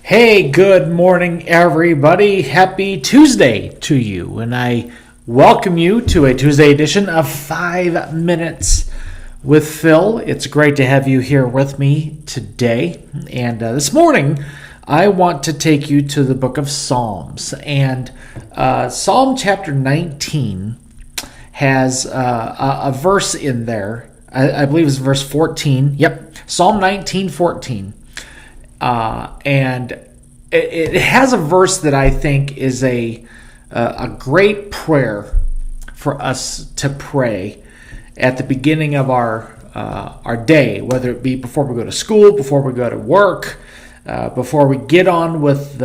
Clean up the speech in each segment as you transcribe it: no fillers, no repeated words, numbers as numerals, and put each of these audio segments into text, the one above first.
Hey, good morning, everybody. Happy Tuesday to you. And I welcome you to a Tuesday edition of 5 Minutes with Phil. It's great to have you here with me today. And this morning, I want to take you to the book of Psalms. And Psalm chapter 19 has a verse in there. I believe it's verse 14. Yep, Psalm 19:14. And it has a verse that I think is a great prayer for us to pray at the beginning of our day, whether it be before we go to school, before we go to work, before we get on with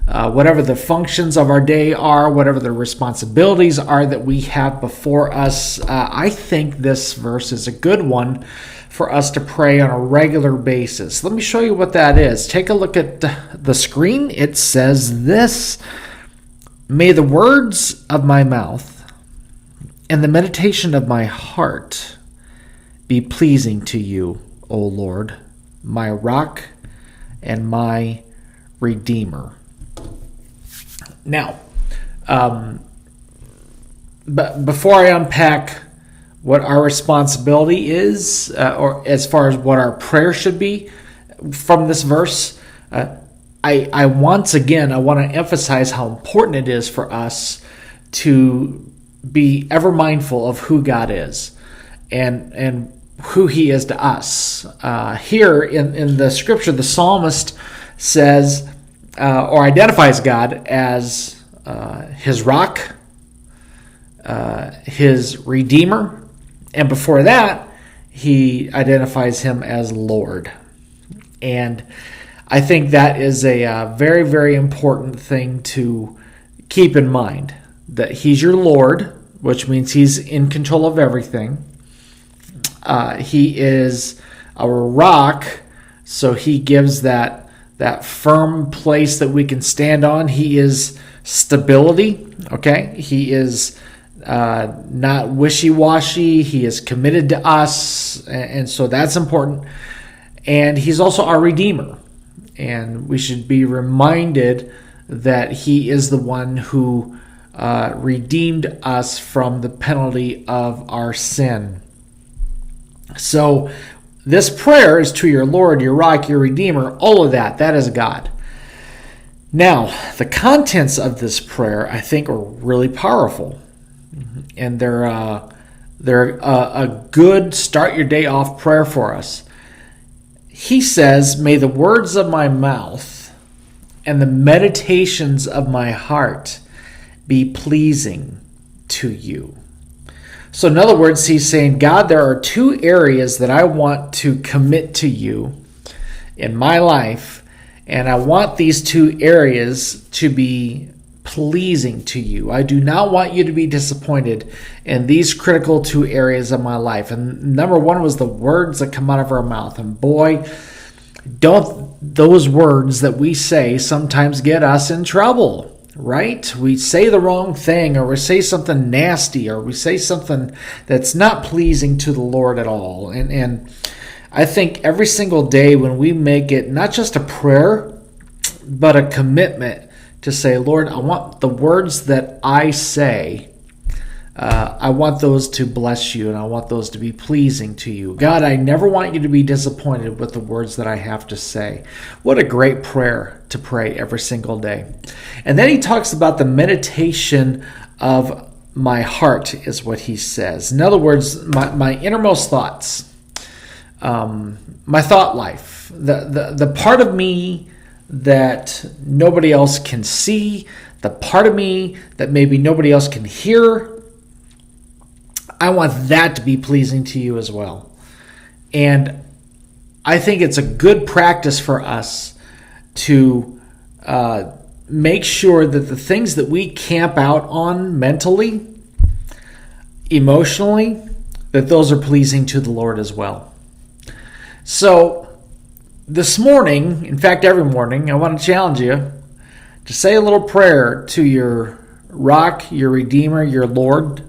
whatever the functions of our day are, whatever the responsibilities are that we have before us. I think this verse is a good one for us to pray on a regular basis. Let me show you what that is. Take a look at the screen. It says this: "May the words of my mouth and the meditation of my heart be pleasing to you, O Lord, my rock and my redeemer." Now, but before I unpack what our responsibility is, or as far as what our prayer should be from this verse, I once again, I want to emphasize how important it is for us to be ever mindful of who God is and who He is to us. Here in the scripture, the psalmist says, or identifies God as his rock, his redeemer, and before that, he identifies him as Lord. And I think that is a very, very important thing to keep in mind, that he's your Lord, which means he's in control of everything. He is our rock, so he gives that firm place that we can stand on. He is stability, okay? He is not wishy-washy. He is committed to us, and so that's important. And he's also our Redeemer, and we should be reminded that he is the one who redeemed us from the penalty of our sin. So this prayer is to your Lord, your rock, your Redeemer, all of that. That is God. Now, the contents of this prayer, I think, are really powerful. And they're a good start your day off prayer for us. He says, "May the words of my mouth and the meditations of my heart be pleasing to you." So in other words, he's saying, God, there are two areas that I want to commit to you in my life, and I want these two areas to be pleasing to you. I do not want you to be disappointed in these critical two areas of my life. And number one was the words that come out of our mouth. And boy, don't those words that we say sometimes get us in trouble, right? We say the wrong thing, or we say something nasty, or we say something that's not pleasing to the Lord at all. And I think every single day when we make it not just a prayer, but a commitment to say, Lord, I want the words that I say, I want those to bless you, and I want those to be pleasing to you. God, I never want you to be disappointed with the words that I have to say. What a great prayer to pray every single day. And then he talks about the meditation of my heart is what he says. In other words, my innermost thoughts, my thought life, the part of me that nobody else can see, the part of me that maybe nobody else can hear, I want that to be pleasing to you as well. And I think it's a good practice for us to make sure that the things that we camp out on mentally, emotionally, that those are pleasing to the Lord as well. So this morning, in fact every morning, I want to challenge you to say a little prayer to your rock, your Redeemer, your Lord,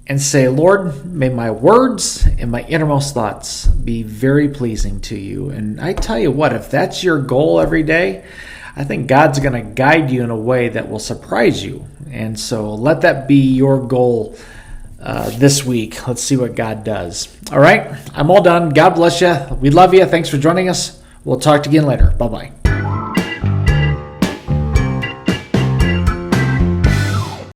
and say, Lord, may my words and my innermost thoughts be very pleasing to you. And I tell you what, if that's your goal every day, I think God's going to guide you in a way that will surprise you. And so let that be your goal this week. Let's see what God does. All right, I'm all done. God bless you. We love you. Thanks for joining us. We'll talk to you again later. Bye-bye.